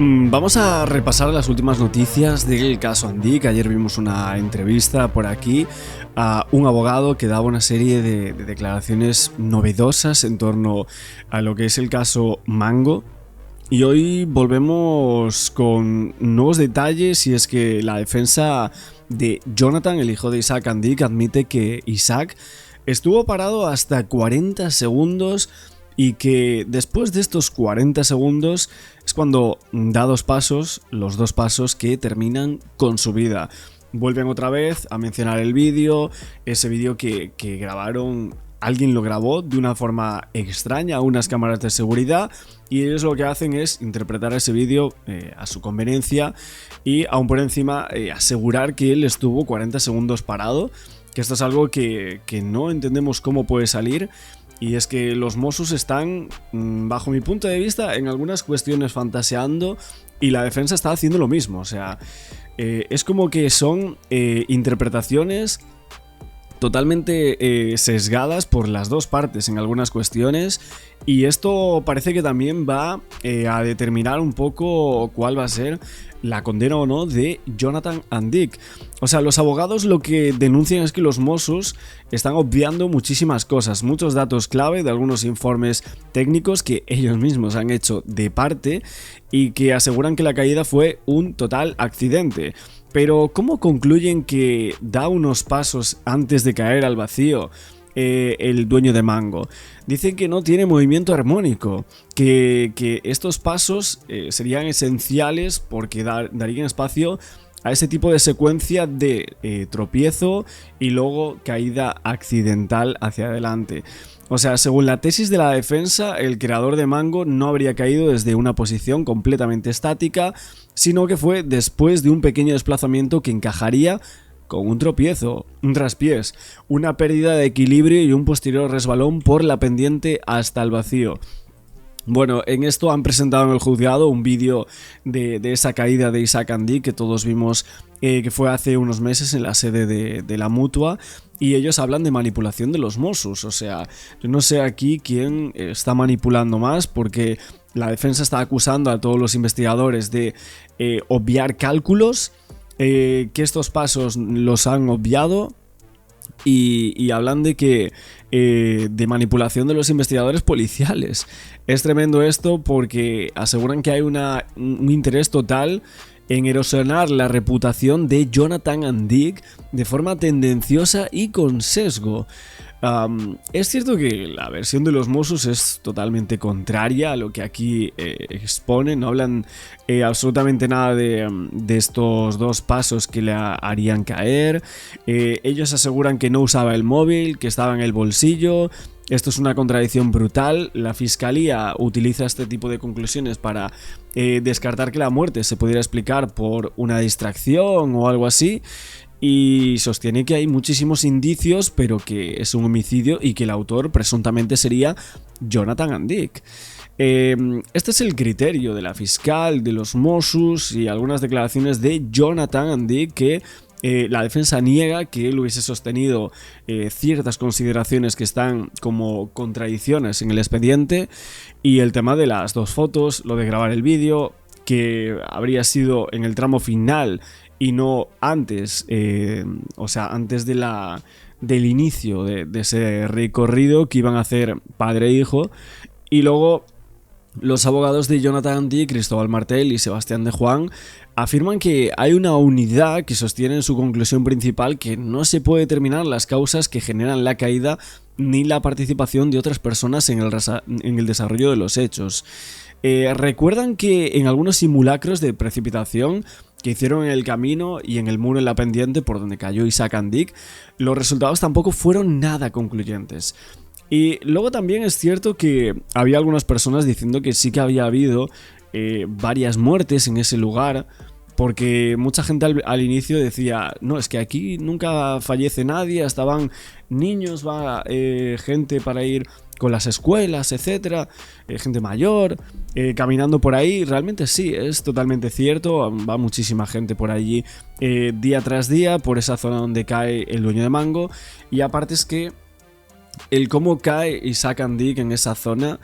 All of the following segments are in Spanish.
Vamos a repasar las últimas noticias del caso Andic. Ayer vimos una entrevista por aquí a un abogado que daba una serie de declaraciones novedosas en torno a lo que es el caso Mango. Y hoy volvemos con nuevos detalles, y es que la defensa de Jonathan, el hijo de Isaac Andic, admite que Isaac estuvo parado hasta 40 segundos y que después de estos 40 segundos es cuando da los dos pasos que terminan con su vida. Vuelven otra vez a mencionar el vídeo, ese vídeo que grabaron. Alguien lo grabó de una forma extraña a unas cámaras de seguridad, y ellos lo que hacen es interpretar ese vídeo a su conveniencia y aún por encima asegurar que él estuvo 40 segundos parado, que esto es algo que no entendemos cómo puede salir. Y es que los Mossos están, bajo mi punto de vista, en algunas cuestiones fantaseando, y la defensa está haciendo lo mismo. O sea, es como que son interpretaciones totalmente sesgadas por las dos partes en algunas cuestiones, y esto parece que también va a determinar un poco cuál va a ser la condena o no de Jonathan Andic. O sea, los abogados lo que denuncian es que los Mossos están obviando muchísimas cosas, muchos datos clave de algunos informes técnicos que ellos mismos han hecho de parte, y que aseguran que la caída fue un total accidente. Pero ¿cómo concluyen que da unos pasos antes de caer al vacío el dueño de Mango? Dicen que no tiene movimiento armónico, que estos pasos serían esenciales porque darían espacio a ese tipo de secuencia de tropiezo y luego caída accidental hacia adelante. O sea, según la tesis de la defensa, el creador de Mango no habría caído desde una posición completamente estática, sino que fue después de un pequeño desplazamiento que encajaría con un tropiezo, un traspiés, una pérdida de equilibrio y un posterior resbalón por la pendiente hasta el vacío. Bueno, en esto han presentado en el juzgado un vídeo de esa caída de Isaac Andic que todos vimos, que fue hace unos meses en la sede de la Mutua, y ellos hablan de manipulación de los Mossos. O sea, yo no sé aquí quién está manipulando más, porque la defensa está acusando a todos los investigadores de obviar cálculos, que estos pasos los han obviado, y hablan de que de manipulación de los investigadores policiales. Es tremendo esto, porque aseguran que hay un interés total en erosionar la reputación de Jonathan Andic de forma tendenciosa y con sesgo. Es cierto que la versión de los Mossos es totalmente contraria a lo que aquí exponen. No hablan absolutamente nada de estos dos pasos que le harían caer. Ellos aseguran que no usaba el móvil, que estaba en el bolsillo. Esto es una contradicción brutal. La fiscalía utiliza este tipo de conclusiones para descartar que la muerte se pudiera explicar por una distracción o algo así, y sostiene que hay muchísimos indicios, pero que es un homicidio y que el autor presuntamente sería Jonathan Andic. Este es el criterio de la fiscal, de los Mossos y algunas declaraciones de Jonathan Andic, que la defensa niega que él hubiese sostenido ciertas consideraciones que están como contradicciones en el expediente, y el tema de las dos fotos, lo de grabar el vídeo, que habría sido en el tramo final y no antes, o sea, antes del inicio de ese recorrido que iban a hacer padre e hijo. Y luego los abogados de Jonathan Andic, Cristóbal Martel y Sebastián de Juan, afirman que hay una unidad que sostiene en su conclusión principal que no se puede determinar las causas que generan la caída ni la participación de otras personas en el desarrollo de los hechos. Recuerdan que en algunos simulacros de precipitación que hicieron en el camino y en el muro en la pendiente por donde cayó Isaac Andic, los resultados tampoco fueron nada concluyentes. Y luego también es cierto que había algunas personas diciendo que sí que había habido varias muertes en ese lugar, porque mucha gente al inicio decía, no, es que aquí nunca fallece nadie, estaban niños, va gente para ir con las escuelas, etcétera, gente mayor, caminando por ahí. Realmente sí, es totalmente cierto, va muchísima gente por allí día tras día, por esa zona donde cae el dueño de Mango, y aparte es que el cómo cae Isaac Andic en esa zona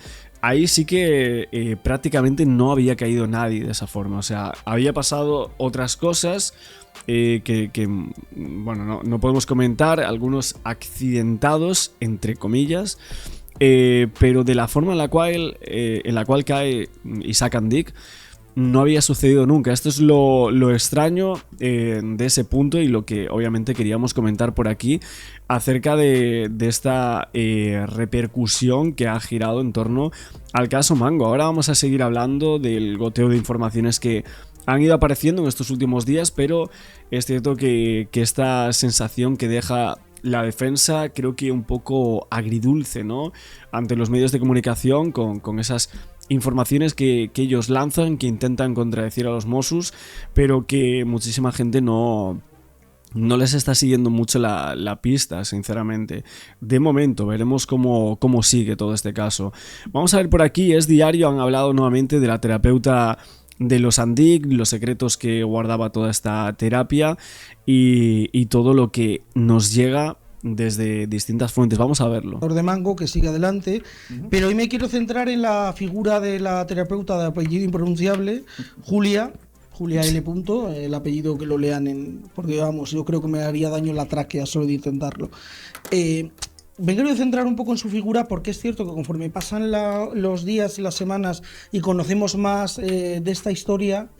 ahí sí que prácticamente no había caído nadie de esa forma. O sea, había pasado otras cosas bueno, no podemos comentar, algunos accidentados, entre comillas, pero de la forma en la cual cae Isaac and Dick, no había sucedido nunca. Esto es lo extraño de ese punto y lo que obviamente queríamos comentar por aquí acerca de esta repercusión que ha girado en torno al caso Mango. Ahora vamos a seguir hablando del goteo de informaciones que han ido apareciendo en estos últimos días, pero es cierto que esta sensación que deja la defensa, creo que un poco agridulce, ¿no? Ante los medios de comunicación con esas informaciones que ellos lanzan, que intentan contradecir a los Mossos, pero que muchísima gente no les está siguiendo mucho la pista, sinceramente. De momento, veremos cómo sigue todo este caso. Vamos a ver por aquí, Es Diario, han hablado nuevamente de la terapeuta de los Andic, los secretos que guardaba toda esta terapia y todo lo que nos llega desde distintas fuentes. Vamos a verlo. De Mango, que sigue adelante, pero hoy me quiero centrar en la figura de la terapeuta de apellido impronunciable, Julia L. El apellido que lo lean porque vamos, yo creo que me haría daño en la tráquea solo de intentarlo. Me quiero centrar un poco en su figura porque es cierto que conforme pasan los días y las semanas y conocemos más de esta historia,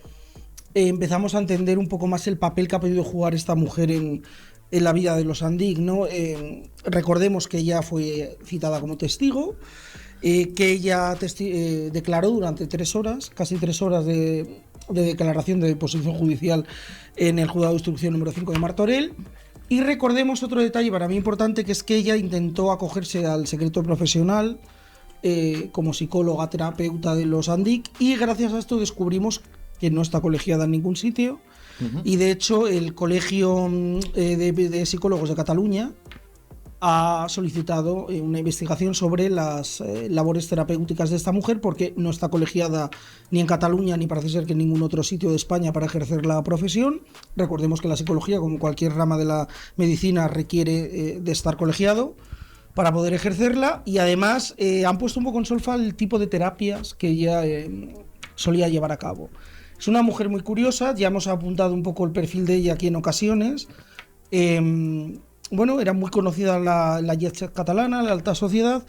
empezamos a entender un poco más el papel que ha podido jugar esta mujer en la vida de los Andic, ¿no? Recordemos que ella fue citada como testigo, que ella declaró durante 3 horas, casi 3 horas de declaración de posición judicial en el juzgado de instrucción número 5 de Martorell. Y recordemos otro detalle para mí importante, que es que ella intentó acogerse al secreto profesional como psicóloga, terapeuta de los Andic, y gracias a esto descubrimos que no está colegiada en ningún sitio. Y de hecho el Colegio de Psicólogos de Cataluña ha solicitado una investigación sobre las labores terapéuticas de esta mujer, porque no está colegiada ni en Cataluña ni parece ser que en ningún otro sitio de España para ejercer la profesión. Recordemos que la psicología, como cualquier rama de la medicina, requiere de estar colegiado para poder ejercerla, y además han puesto un poco en solfa el tipo de terapias que ella solía llevar a cabo. Es una mujer muy curiosa, ya hemos apuntado un poco el perfil de ella aquí en ocasiones. Bueno, era muy conocida la jet set catalana, la alta sociedad,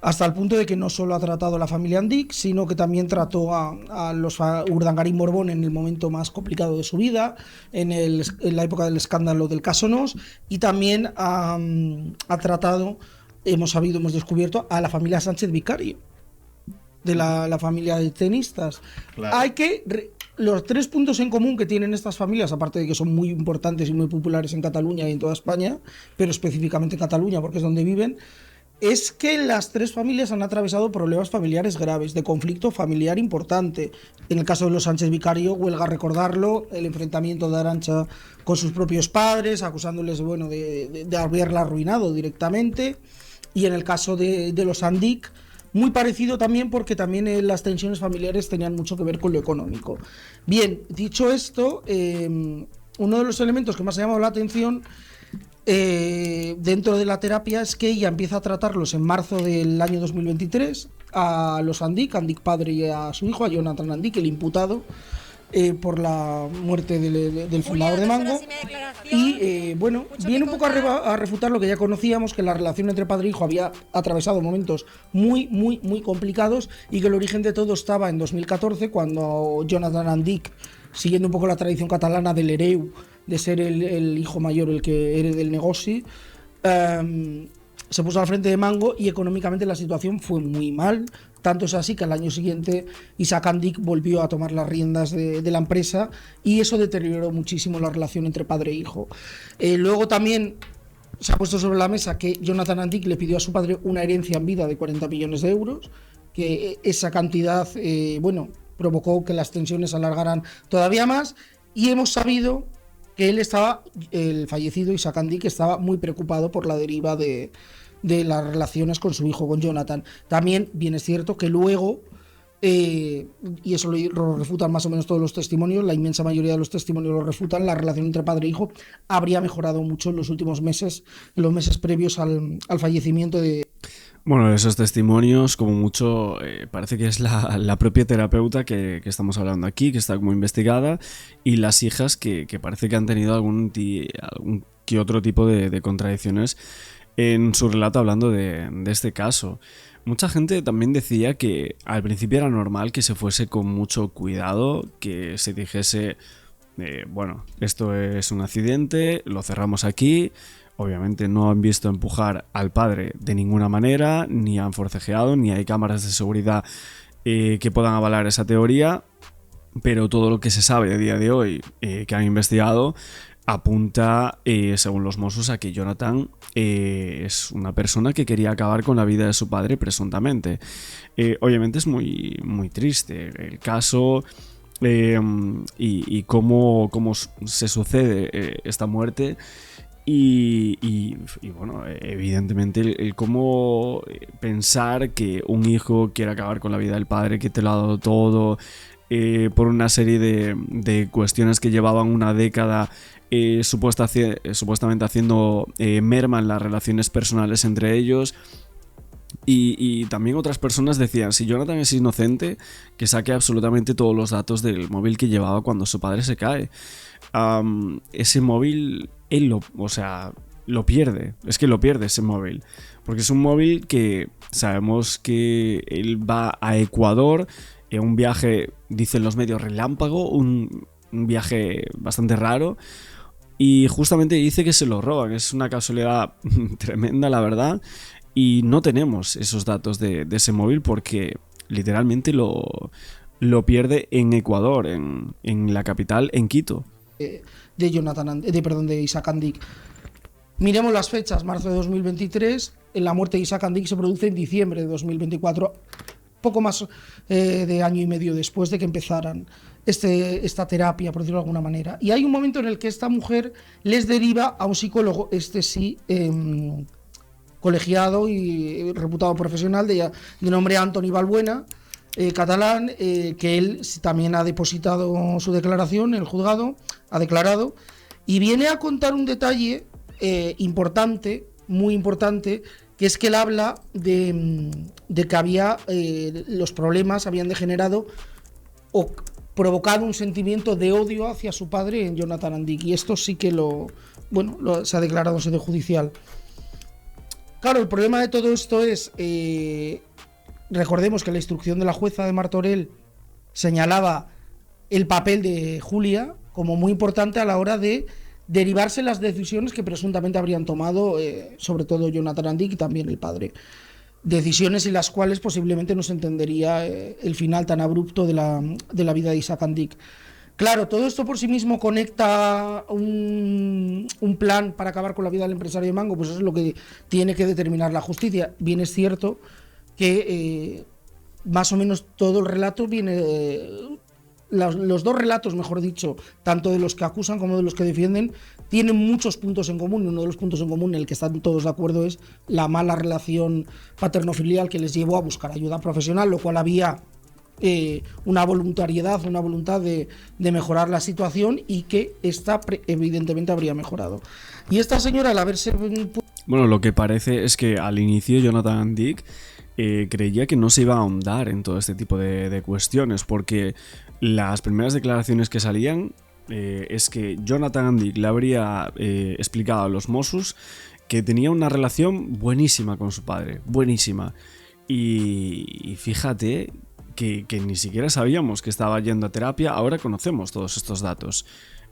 hasta el punto de que no solo ha tratado a la familia Andic, sino que también trató a los Urdangarín Borbón en el momento más complicado de su vida, en la época del escándalo del caso Nos, y también ha tratado, hemos descubierto, a la familia Sánchez Vicario, de la familia de tenistas. Claro. Los 3 puntos en común que tienen estas familias, aparte de que son muy importantes y muy populares en Cataluña y en toda España, pero específicamente en Cataluña porque es donde viven, es que las 3 familias han atravesado problemas familiares graves, de conflicto familiar importante. En el caso de los Sánchez Vicario, huelga recordarlo, el enfrentamiento de Arantxa con sus propios padres, acusándoles, bueno, de haberla arruinado directamente. Y en el caso de los Andic, muy parecido también, porque también las tensiones familiares tenían mucho que ver con lo económico. Bien, dicho esto, uno de los elementos que más ha llamado la atención dentro de la terapia es que ella empieza a tratarlos en marzo del año 2023 a los Andic padre y a su hijo, a Jonathan Andic, el imputado por la muerte del fundador de Mango. Y bueno, viene un poco a refutar lo que ya conocíamos, que la relación entre padre e hijo había atravesado momentos muy, muy, muy complicados, y que el origen de todo estaba en 2014, cuando Jonathan Andic, siguiendo un poco la tradición catalana del hereu, de ser el hijo mayor el que herede el negocio, se puso al frente de Mango, y económicamente la situación fue muy mal. Tanto es así que al año siguiente Isaac and Dick volvió a tomar las riendas de la empresa, y eso deterioró muchísimo la relación entre padre e hijo. Luego también se ha puesto sobre la mesa que Jonathan and Dick le pidió a su padre una herencia en vida de 40 millones de euros, que esa cantidad bueno, provocó que las tensiones se alargaran todavía más, y hemos sabido que el fallecido Isaac and Dick estaba muy preocupado por la deriva de las relaciones con su hijo, con Jonathan. También bien es cierto que luego, y eso lo refutan más o menos todos los testimonios, la inmensa mayoría de los testimonios lo refutan, la relación entre padre e hijo habría mejorado mucho en los últimos meses, en los meses previos al fallecimiento de... Bueno, esos testimonios, como mucho, parece que es la propia terapeuta que estamos hablando aquí, que está como investigada, y las hijas que parece que han tenido algún que otro tipo de contradicciones en su relato hablando de este caso. Mucha gente también decía que al principio era normal que se fuese con mucho cuidado, que se dijese, bueno, esto es un accidente, lo cerramos aquí. Obviamente no han visto empujar al padre de ninguna manera, ni han forcejeado, ni hay cámaras de seguridad que puedan avalar esa teoría, pero todo lo que se sabe a día de hoy que han investigado apunta, según los Mossos, a que Jonathan es una persona que quería acabar con la vida de su padre presuntamente. Obviamente es muy, muy triste el caso y cómo se sucede esta muerte. Y bueno, evidentemente el cómo pensar que un hijo quiere acabar con la vida del padre, que te lo ha dado todo, por una serie de cuestiones que llevaban una década supuestamente haciendo merma en las relaciones personales entre ellos. Y también otras personas decían, si Jonathan es inocente, que saque absolutamente todos los datos del móvil que llevaba cuando su padre se cae. Ese móvil, él lo pierde. Es que lo pierde ese móvil. Porque es un móvil que sabemos que él va a Ecuador en un viaje, dicen los medios, relámpago, un viaje bastante raro. Y justamente dice que se lo roban. Es una casualidad tremenda, la verdad. Y no tenemos esos datos de ese móvil porque literalmente lo pierde en Ecuador, en la capital, en Quito. De Isaac Andic. Miremos las fechas, marzo de 2023, la muerte de Isaac Andic se produce en diciembre de 2024, poco más de año y medio después de que empezaran esta terapia, por decirlo de alguna manera. Y hay un momento en el que esta mujer les deriva a un psicólogo, colegiado y reputado profesional de nombre Antoni Balbuena, catalán, que él también ha depositado su declaración en el juzgado, ha declarado, y viene a contar un detalle importante, muy importante, que es que él habla de que había los problemas habían degenerado o provocado un sentimiento de odio hacia su padre en Jonathan Andic, y esto sí que se ha declarado en sede judicial. Claro, el problema de todo esto es, recordemos que la instrucción de la jueza de Martorell señalaba el papel de Julia como muy importante a la hora de derivarse las decisiones que presuntamente habrían tomado, sobre todo Jonathan Andic y también el padre. Decisiones en las cuales posiblemente no se entendería el final tan abrupto de la vida de Isaac Andic. Claro, todo esto por sí mismo conecta un plan para acabar con la vida del empresario de Mango, pues eso es lo que tiene que determinar la justicia. Bien es cierto que más o menos todo el relato viene... los dos relatos, mejor dicho, tanto de los que acusan como de los que defienden, tienen muchos puntos en común. Uno de los puntos en común en el que están todos de acuerdo es la mala relación paterno-filial que les llevó a buscar ayuda profesional, lo cual había... una voluntariedad, una voluntad de mejorar la situación, y que esta evidentemente habría mejorado. Y esta señora, al haberse... Bueno, lo que parece es que al inicio Jonathan Andic creía que no se iba a ahondar en todo este tipo de cuestiones, porque las primeras declaraciones que salían es que Jonathan Andic le habría explicado a los Mossos que tenía una relación buenísima con su padre, buenísima. Y fíjate... Que ni siquiera sabíamos que estaba yendo a terapia. Ahora conocemos todos estos datos.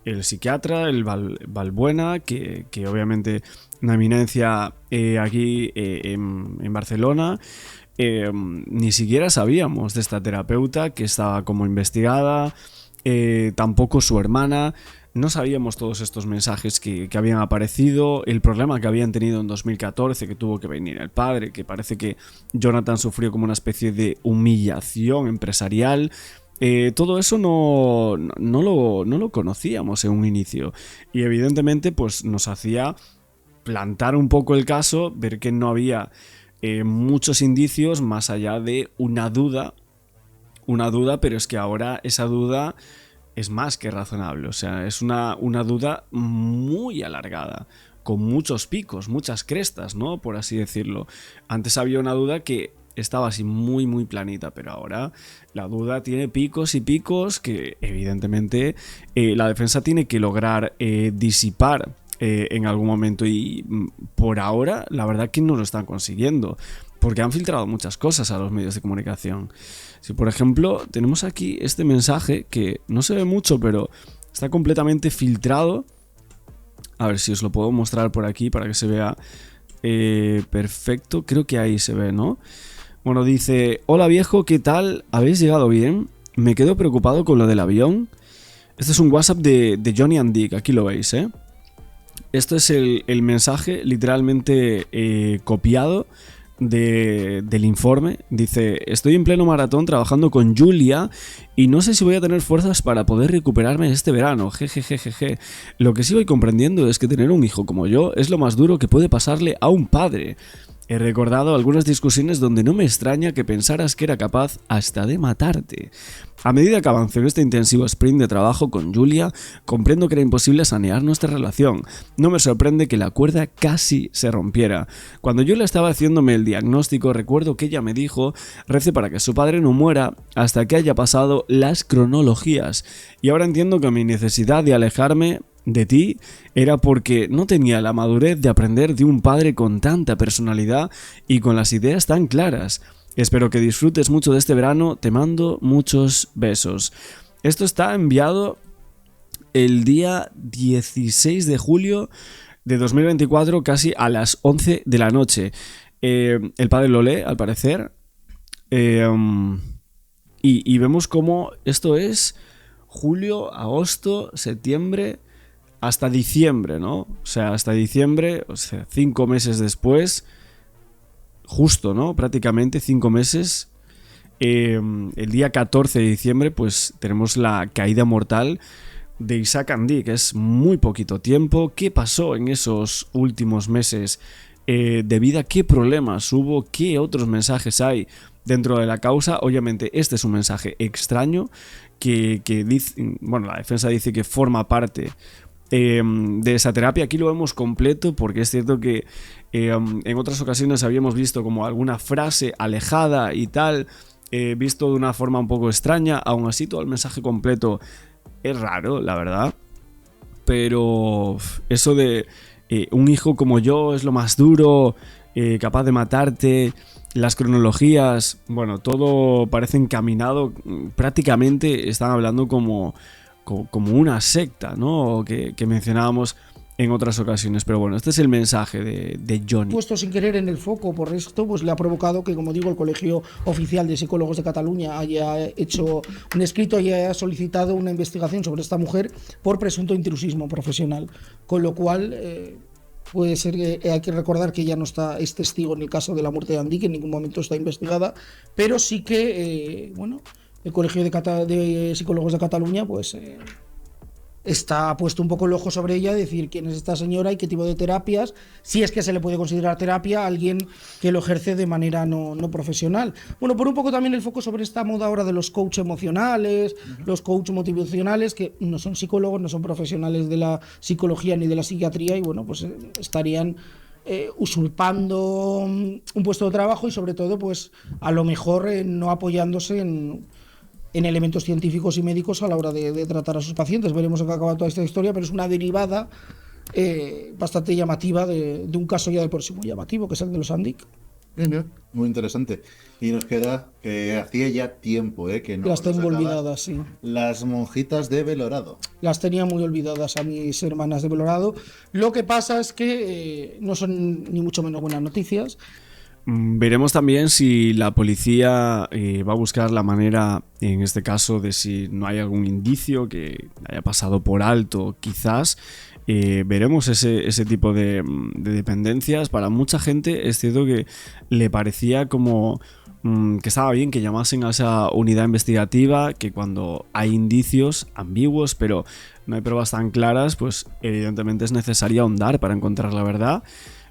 El psiquiatra, el Balbuena, que obviamente una eminencia aquí en Barcelona. Ni siquiera sabíamos de esta terapeuta que estaba como investigada. Tampoco su hermana. No sabíamos todos estos mensajes que habían aparecido, el problema que habían tenido en 2014, que tuvo que venir el padre, que parece que Jonathan sufrió como una especie de humillación empresarial. Todo eso no lo conocíamos en un inicio, y evidentemente pues nos hacía plantar un poco el caso, ver que no había muchos indicios más allá de una duda, pero es que ahora esa duda es más que razonable. O sea, es una duda muy alargada. con muchos picos, muchas crestas, ¿no? Por así decirlo. Antes había una duda que estaba así muy muy planita, pero ahora la duda tiene picos y picos que evidentemente la defensa tiene que lograr disipar en algún momento, y por ahora la verdad que no lo están consiguiendo, porque han filtrado muchas cosas a los medios de comunicación. Si por ejemplo tenemos aquí este mensaje que no se ve mucho pero está completamente filtrado, a ver si os lo puedo mostrar por aquí para que se vea perfecto, creo que ahí se ve, ¿no? Bueno, dice: hola viejo, ¿qué tal? ¿Habéis llegado bien? Me quedo preocupado con lo del avión. Este es un WhatsApp de Johnny and Dick, aquí lo veis, ¿eh? Esto es el mensaje literalmente copiado del informe. Dice: estoy en pleno maratón trabajando con Julia y no sé si voy a tener fuerzas para poder recuperarme este verano. Jejejejeje. Lo que sí voy comprendiendo es que tener un hijo como yo es lo más duro que puede pasarle a un padre. He recordado algunas discusiones donde no me extraña que pensaras que era capaz hasta de matarte. A medida que avancé en este intensivo sprint de trabajo con Julia, comprendo que era imposible sanear nuestra relación. No me sorprende que la cuerda casi se rompiera. Cuando Julia estaba haciéndome el diagnóstico, recuerdo que ella me dijo: rece para que su padre no muera hasta que haya pasado las cronologías. Y ahora entiendo que mi necesidad de alejarme de ti era porque no tenía la madurez de aprender de un padre con tanta personalidad y con las ideas tan claras. Espero que disfrutes mucho de este verano, te mando muchos besos. Esto está enviado el día 16 de julio de 2024, casi a las 11 de la noche. El padre lo lee, al parecer, y vemos cómo esto es julio, agosto, septiembre, hasta diciembre, ¿no? O sea, hasta diciembre, o sea, 5 meses después, justo, ¿no? Prácticamente 5 meses. El día 14 de diciembre, pues tenemos la caída mortal de Isaac and Dick, que es muy poquito tiempo. ¿Qué pasó en esos últimos meses de vida? ¿Qué problemas hubo? ¿Qué otros mensajes hay dentro de la causa? Obviamente este es un mensaje extraño que dice, bueno, la defensa dice que forma parte de esa terapia. Aquí lo vemos completo porque es cierto que en otras ocasiones habíamos visto como alguna frase alejada y tal, visto de una forma un poco extraña. Aún así todo el mensaje completo es raro, la verdad, pero eso de un hijo como yo es lo más duro, capaz de matarte, las cronologías, bueno, todo parece encaminado, prácticamente están hablando como una secta, ¿no? Que mencionábamos en otras ocasiones. Pero bueno, este es el mensaje de Johnny. Puesto sin querer en el foco por esto, pues le ha provocado que, como digo, el Colegio Oficial de Psicólogos de Cataluña haya hecho un escrito y haya solicitado una investigación sobre esta mujer por presunto intrusismo profesional. Con lo cual puede ser que hay que recordar que ella no es testigo en el caso de la muerte de Andy, que en ningún momento está investigada, pero sí que, bueno, el Colegio de Psicólogos de Cataluña pues está puesto un poco el ojo sobre ella, decir quién es esta señora y qué tipo de terapias, si es que se le puede considerar terapia a alguien que lo ejerce de manera no profesional. Bueno, por un poco también el foco sobre esta moda ahora de los coach emocionales, los coach motivacionales, que no son psicólogos, no son profesionales de la psicología ni de la psiquiatría, y bueno, pues estarían usurpando un puesto de trabajo y sobre todo pues a lo mejor no apoyándose en elementos científicos y médicos a la hora de tratar a sus pacientes. Veremos en qué acaba toda esta historia, pero es una derivada bastante llamativa de un caso ya de por sí muy llamativo, que es el de los Andic. Bien, muy interesante. Y nos queda que hacía ya tiempo que no las tengo olvidadas, sí. Las monjitas de Belorado. Las tenía muy olvidadas a mis hermanas de Belorado. Lo que pasa es que no son ni mucho menos buenas noticias. Veremos también si la policía va a buscar la manera, en este caso, de si no hay algún indicio que haya pasado por alto, quizás. Veremos ese tipo de dependencias. Para mucha gente es cierto que le parecía como que estaba bien que llamasen a esa unidad investigativa, que cuando hay indicios ambiguos pero no hay pruebas tan claras, pues evidentemente es necesario ahondar para encontrar la verdad.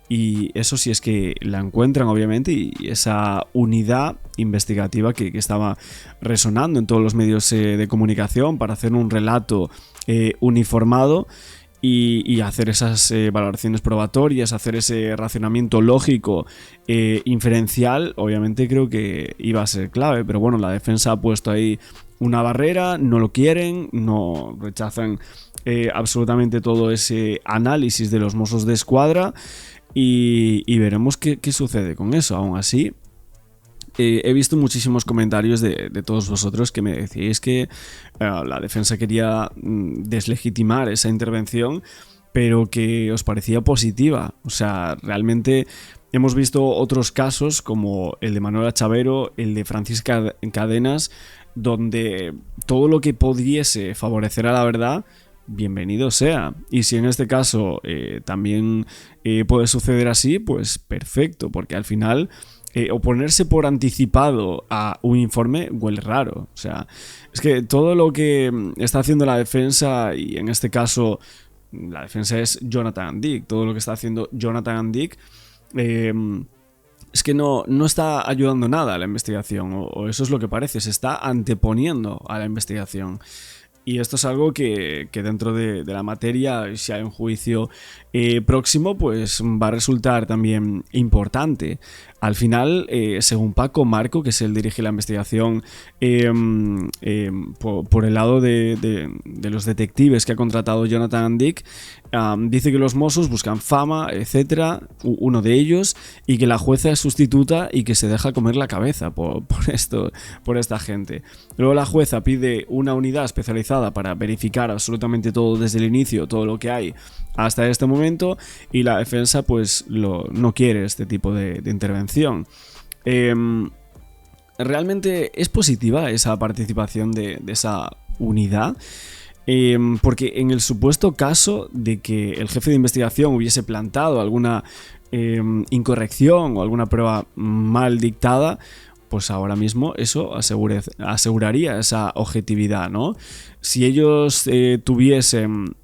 Y eso sí es que la encuentran, obviamente, y esa unidad investigativa que estaba resonando en todos los medios de comunicación para hacer un relato uniformado. y hacer esas valoraciones probatorias, hacer ese racionamiento lógico inferencial, obviamente creo que iba a ser clave, pero bueno, la defensa ha puesto ahí una barrera, no lo quieren, no rechazan absolutamente todo ese análisis de los Mossos de Escuadra y veremos qué sucede con eso. Aún así, he visto muchísimos comentarios de todos vosotros que me decíais que la defensa quería deslegitimar esa intervención, pero que os parecía positiva. O sea, realmente hemos visto otros casos como el de Manuela Chavero, el de Francisca Cadenas, donde todo lo que pudiese favorecer a la verdad, bienvenido sea. Y si en este caso también puede suceder así, pues perfecto, porque al final oponerse por anticipado a un informe huele raro. O sea, es que todo lo que está haciendo la defensa, y en este caso la defensa es Jonathan Andick, todo lo que está haciendo Jonathan Andick es que no está ayudando nada a la investigación, o eso es lo que parece, se está anteponiendo a la investigación. Y esto es algo que dentro de la materia, si hay un juicio próximo, pues va a resultar también importante. Al final, según Paco Marco, que es el dirige la investigación por el lado de los detectives que ha contratado Jonathan Andick, dice que los Mossos buscan fama, etcétera, uno de ellos, y que la jueza es sustituta y que se deja comer la cabeza por esta gente. Luego la jueza pide una unidad especializada para verificar absolutamente todo desde el inicio, todo lo que hay hasta este momento, y la defensa pues no quiere este tipo de intervención. Realmente es positiva esa participación de esa unidad, porque en el supuesto caso de que el jefe de investigación hubiese plantado alguna incorrección o alguna prueba mal dictada, pues ahora mismo eso aseguraría esa objetividad, ¿no? Si ellos tuviesen,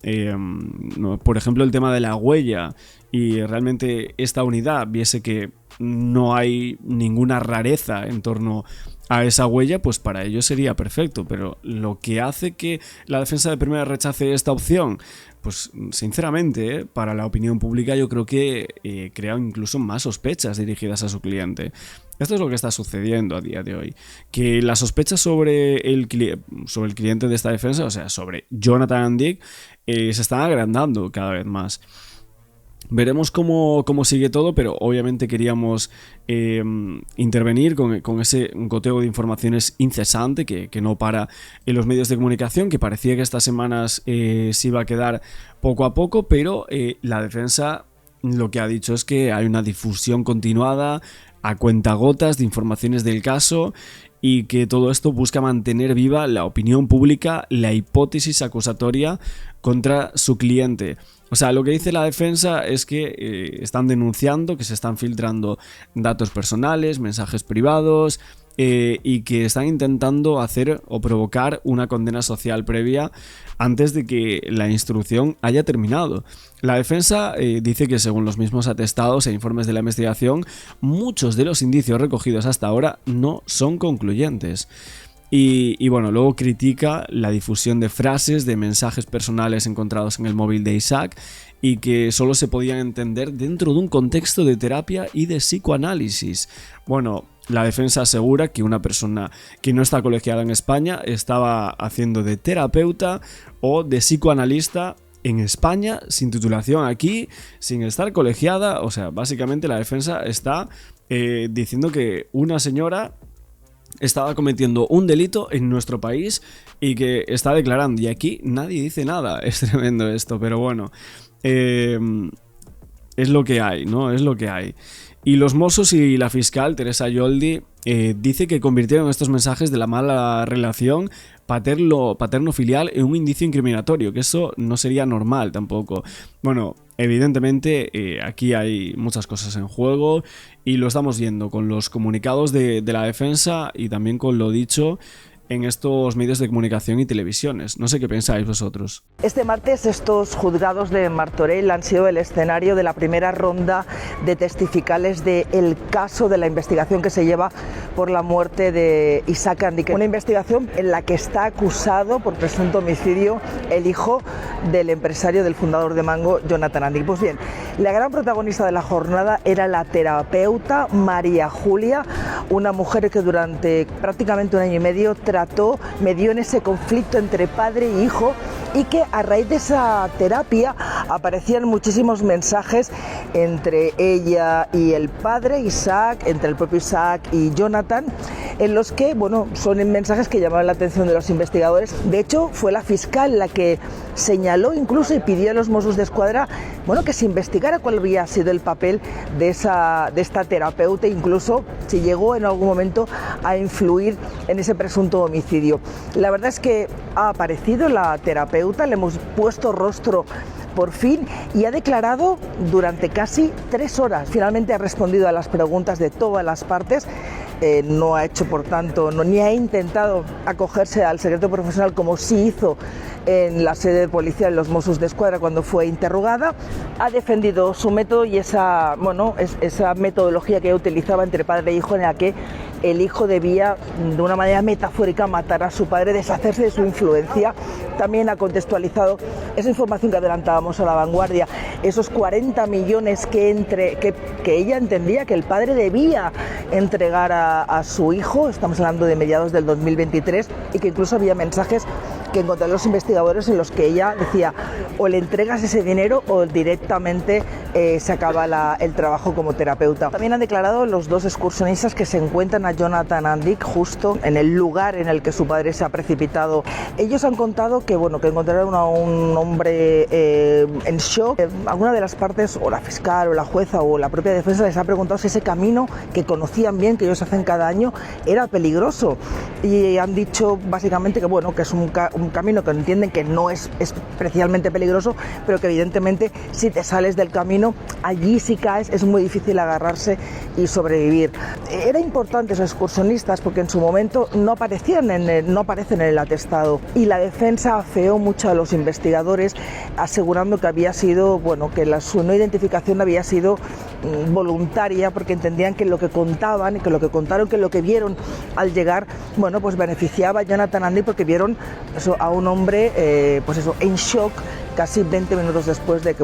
por ejemplo, el tema de la huella, y realmente esta unidad viese que no hay ninguna rareza en torno a esa huella, pues para ellos sería perfecto. Pero lo que hace que la defensa de primera rechace esta opción, pues sinceramente, para la opinión pública yo creo que crea incluso más sospechas dirigidas a su cliente. Esto es lo que está sucediendo a día de hoy, que las sospechas sobre el cliente de esta defensa, o sea, sobre Jonathan Andick, se están agrandando cada vez más. Veremos cómo sigue todo, pero obviamente queríamos intervenir con ese goteo de informaciones incesante que no para en los medios de comunicación, que parecía que estas semanas se iba a quedar poco a poco, pero la defensa lo que ha dicho es que hay una difusión continuada a cuentagotas de informaciones del caso y que todo esto busca mantener viva la opinión pública, la hipótesis acusatoria contra su cliente. O sea, lo que dice la defensa es que están denunciando que se están filtrando datos personales, mensajes privados, y que están intentando hacer o provocar una condena social previa antes de que la instrucción haya terminado. La defensa dice que según los mismos atestados e informes de la investigación, muchos de los indicios recogidos hasta ahora no son concluyentes. Y bueno, luego critica la difusión de frases, de mensajes personales encontrados en el móvil de Isaac y que solo se podían entender dentro de un contexto de terapia y de psicoanálisis. Bueno, la defensa asegura que una persona que no está colegiada en España estaba haciendo de terapeuta o de psicoanalista en España, sin titulación aquí, sin estar colegiada. O sea, básicamente la defensa está diciendo que una señora estaba cometiendo un delito en nuestro país y que está declarando, y aquí nadie dice nada. Es tremendo esto, pero bueno, es lo que hay, ¿no? Es lo que hay. Y los Mossos y la fiscal Teresa Yoldi dice que convirtieron estos mensajes de la mala relación paterno-filial en un indicio incriminatorio, que eso no sería normal tampoco. Bueno, evidentemente aquí hay muchas cosas en juego y lo estamos viendo con los comunicados de la defensa y también con lo dicho en estos medios de comunicación y televisiones. No sé qué pensáis vosotros. Este martes estos juzgados de Martorell han sido el escenario de la primera ronda de testificales del caso de la investigación que se lleva por la muerte de Isaac Andick. Una investigación en la que está acusado por presunto homicidio el hijo del empresario, del fundador de Mango, Jonathan Andic. Pues bien, la gran protagonista de la jornada era la terapeuta María Julia, una mujer que durante prácticamente un año y medio medió en ese conflicto entre padre e hijo, y que a raíz de esa terapia aparecían muchísimos mensajes entre ella y el padre Isaac, entre el propio Isaac y Jonathan, en los que, bueno, son mensajes que llamaban la atención de los investigadores. De hecho, fue la fiscal la que señaló incluso y pidió a los Mossos d'Esquadra, bueno, que se investigara cuál había sido el papel de esta terapeuta, incluso si llegó en algún momento a influir en ese presunto homicidio. La verdad es que ha aparecido la terapeuta, le hemos puesto rostro por fin, y ha declarado durante casi 3 horas. Finalmente ha respondido a las preguntas de todas las partes. No ha hecho, por tanto, ni ha intentado acogerse al secreto profesional como sí hizo en la sede de policía de los Mossos d'Esquadra cuando fue interrogada. Ha defendido su método y esa metodología que utilizaba entre padre e hijo, en la que el hijo debía, de una manera metafórica, matar a su padre, deshacerse de su influencia. También ha contextualizado esa información que adelantábamos a La Vanguardia, esos 40 millones que ella entendía que el padre debía entregar a su hijo. Estamos hablando de mediados del 2023, y que incluso había mensajes que encontraron los investigadores en los que ella decía: o le entregas ese dinero o directamente se acaba el trabajo como terapeuta. También han declarado los 2 excursionistas que se encuentran a Jonathan Andic justo en el lugar en el que su padre se ha precipitado. Ellos han contado que encontraron a un hombre en shock. Alguna de las partes, o la fiscal o la jueza o la propia defensa, les ha preguntado si ese camino que conocían bien, que ellos hacen cada año, era peligroso, y han dicho básicamente que es un camino que entienden que no es especialmente peligroso, pero que evidentemente si te sales del camino, allí si caes es muy difícil agarrarse y sobrevivir. Era importante esos excursionistas porque en su momento no aparecen en el atestado, y la defensa afeó mucho a los investigadores, asegurando que había sido, que su no identificación había sido voluntaria, porque entendían que lo que contaban, que lo que contaron, que lo que vieron al llegar, pues beneficiaba a Jonathan Andic, porque vieron a un hombre en shock casi 20 minutos después de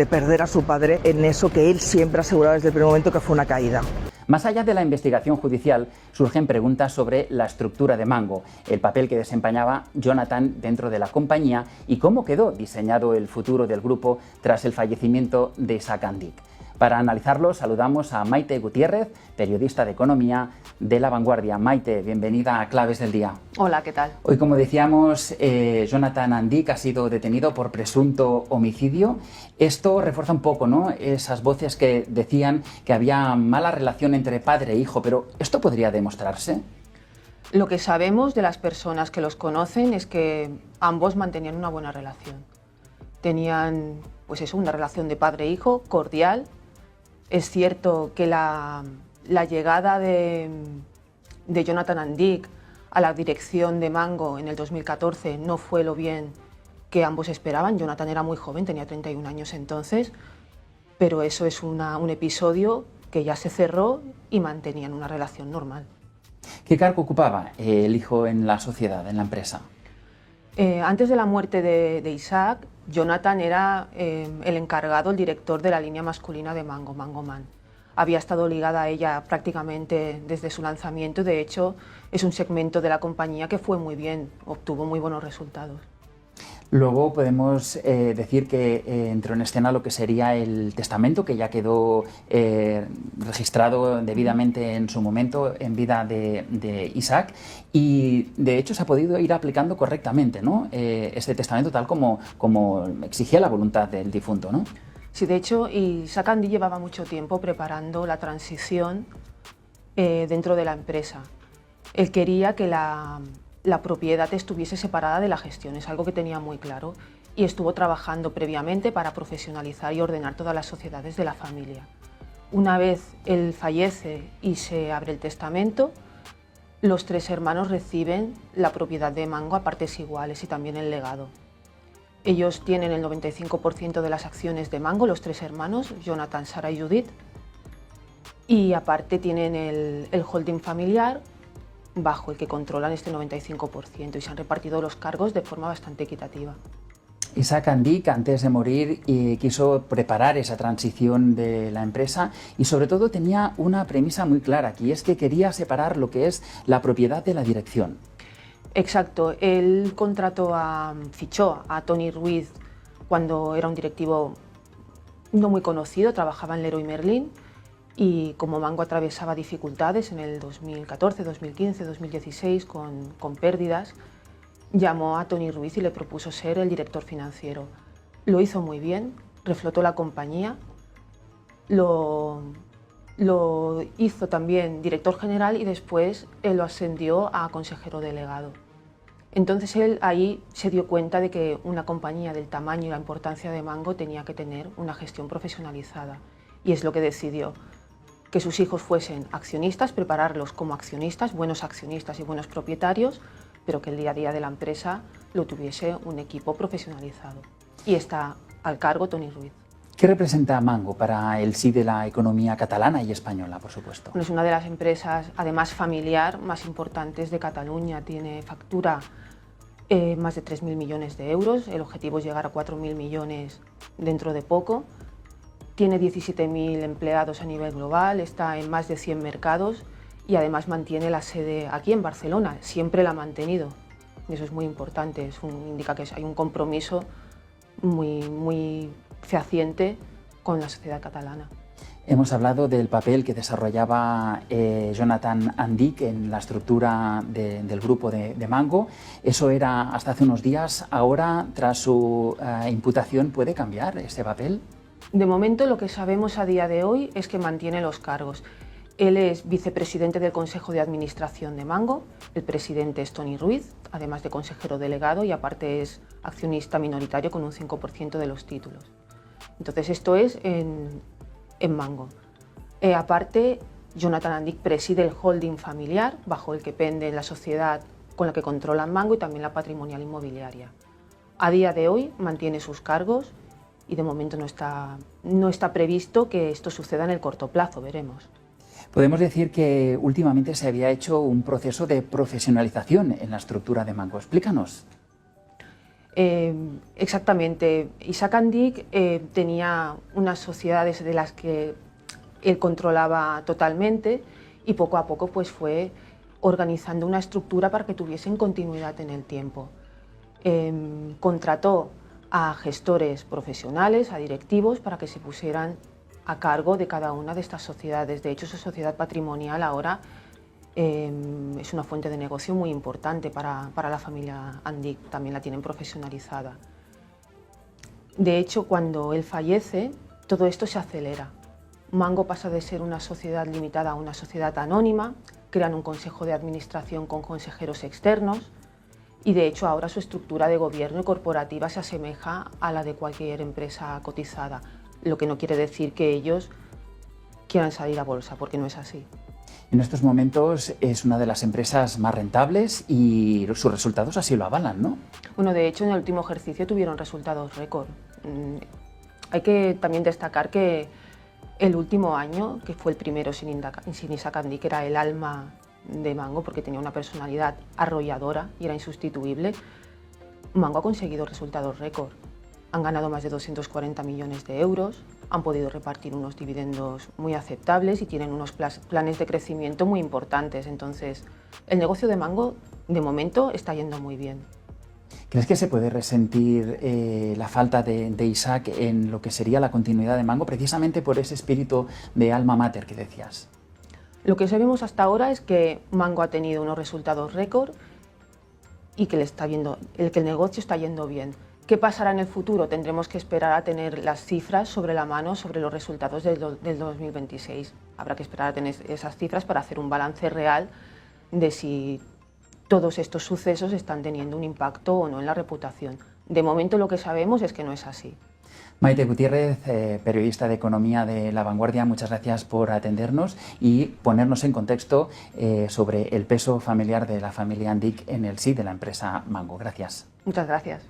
perder a su padre en eso que él siempre aseguraba desde el primer momento que fue una caída. Más allá de la investigación judicial, surgen preguntas sobre la estructura de Mango, el papel que desempeñaba Jonathan dentro de la compañía y cómo quedó diseñado el futuro del grupo tras el fallecimiento de Isaac Andic. Para analizarlo, saludamos a Maite Gutiérrez, periodista de economía de La Vanguardia. Maite, bienvenida a Claves del Día. Hola, ¿qué tal? Hoy, como decíamos, Jonathan Andic ha sido detenido por presunto homicidio. Esto refuerza un poco, ¿no?, esas voces que decían que había mala relación entre padre e hijo, pero ¿esto podría demostrarse? Lo que sabemos de las personas que los conocen es que ambos mantenían una buena relación. Tenían, una relación de padre e hijo cordial. Es cierto que la llegada de Jonathan Andic a la dirección de Mango en el 2014 no fue lo bien que ambos esperaban. Jonathan era muy joven, tenía 31 años entonces, pero eso es un episodio que ya se cerró y mantenían una relación normal. ¿Qué cargo ocupaba el hijo en la sociedad, en la empresa? Antes de la muerte de Isaac, Jonathan era el encargado, el director de la línea masculina de Mango, Mango Man. Había estado ligada a ella prácticamente desde su lanzamiento. De hecho, es un segmento de la compañía que fue muy bien, obtuvo muy buenos resultados. Luego podemos decir que entró en escena lo que sería el testamento, que ya quedó registrado debidamente en su momento, en vida de Isaac, y de hecho se ha podido ir aplicando correctamente, ¿no?, este testamento tal como exigía la voluntad del difunto, ¿no? Sí, de hecho, Isaac Andic llevaba mucho tiempo preparando la transición dentro de la empresa. Él quería que la propiedad estuviese separada de la gestión, es algo que tenía muy claro, y estuvo trabajando previamente para profesionalizar y ordenar todas las sociedades de la familia. Una vez él fallece y se abre el testamento, los 3 hermanos reciben la propiedad de Mango a partes iguales y también el legado. Ellos tienen el 95% de las acciones de Mango, los 3 hermanos, Jonathan, Sara y Judith, y aparte tienen el holding familiar, bajo el que controlan este 95%, y se han repartido los cargos de forma bastante equitativa. Isaac Andic, antes de morir, quiso preparar esa transición de la empresa y sobre todo tenía una premisa muy clara aquí, es que quería separar lo que es la propiedad de la dirección. Exacto, él fichó a Tony Ruiz cuando era un directivo no muy conocido, trabajaba en Leroy Merlin, y como Mango atravesaba dificultades en el 2014, 2015, 2016 con pérdidas, llamó a Tony Ruiz y le propuso ser el director financiero. Lo hizo muy bien, reflotó la compañía, lo hizo también director general y después lo ascendió a consejero delegado. Entonces él ahí se dio cuenta de que una compañía del tamaño y la importancia de Mango tenía que tener una gestión profesionalizada, y es lo que decidió, que sus hijos fuesen accionistas, prepararlos como accionistas, buenos accionistas y buenos propietarios, pero que el día a día de la empresa lo tuviese un equipo profesionalizado. Y está al cargo Tony Ruiz. ¿Qué representa Mango para el sí de la economía catalana y española, por supuesto? Es una de las empresas, además familiar, más importantes de Cataluña. Tiene factura más de 3.000 millones de euros. El objetivo es llegar a 4.000 millones dentro de poco. Tiene 17.000 empleados a nivel global, está en más de 100 mercados y además mantiene la sede aquí en Barcelona. Siempre la ha mantenido. Y eso es muy importante. Indica que hay un compromiso muy fehaciente con la sociedad catalana. Hemos hablado del papel que desarrollaba Jonathan Andic en la estructura del grupo de Mango. Eso era hasta hace unos días. Ahora, tras su imputación, ¿puede cambiar ese papel? De momento, lo que sabemos a día de hoy es que mantiene los cargos. Él es vicepresidente del Consejo de Administración de Mango, el presidente es Tony Ruiz, además de consejero delegado, y aparte es accionista minoritario con un 5% de los títulos. Entonces esto es en Mango. Aparte, Jonathan Andic preside el holding familiar, bajo el que pende la sociedad con la que controlan Mango y también la patrimonial inmobiliaria. A día de hoy mantiene sus cargos y de momento no está previsto que esto suceda en el corto plazo, veremos. Podemos decir que últimamente se había hecho un proceso de profesionalización en la estructura de Mango. Explícanos. Exactamente. Isaac Andic tenía unas sociedades de las que él controlaba totalmente y poco a poco pues, fue organizando una estructura para que tuviesen continuidad en el tiempo. Contrató a gestores profesionales, a directivos, para que se pusieran a cargo de cada una de estas sociedades. De hecho, su sociedad patrimonial ahora es una fuente de negocio muy importante para la familia Andic, también la tienen profesionalizada. De hecho, cuando él fallece, todo esto se acelera. Mango pasa de ser una sociedad limitada a una sociedad anónima, crean un consejo de administración con consejeros externos y de hecho ahora su estructura de gobierno y corporativa se asemeja a la de cualquier empresa cotizada, lo que no quiere decir que ellos quieran salir a bolsa, porque no es así. En estos momentos es una de las empresas más rentables y sus resultados así lo avalan, ¿no? Bueno, de hecho en el último ejercicio tuvieron resultados récord. Hay que también destacar que el último año, que fue el primero sin Isaac Andic, que era el alma de Mango porque tenía una personalidad arrolladora y era insustituible, Mango ha conseguido resultados récord. Han ganado más de 240 millones de euros, han podido repartir unos dividendos muy aceptables y tienen unos planes de crecimiento muy importantes. Entonces, el negocio de Mango, de momento, está yendo muy bien. ¿Crees que se puede resentir la falta de Isaac en lo que sería la continuidad de Mango, precisamente por ese espíritu de alma mater que decías? Lo que sabemos hasta ahora es que Mango ha tenido unos resultados récord y que el negocio está yendo bien. ¿Qué pasará en el futuro? Tendremos que esperar a tener las cifras sobre la mano sobre los resultados del 2026. Habrá que esperar a tener esas cifras para hacer un balance real de si todos estos sucesos están teniendo un impacto o no en la reputación. De momento lo que sabemos es que no es así. Maite Gutiérrez, periodista de Economía de La Vanguardia, muchas gracias por atendernos y ponernos en contexto sobre el peso familiar de la familia Andic en el sí de la empresa Mango. Gracias. Muchas gracias.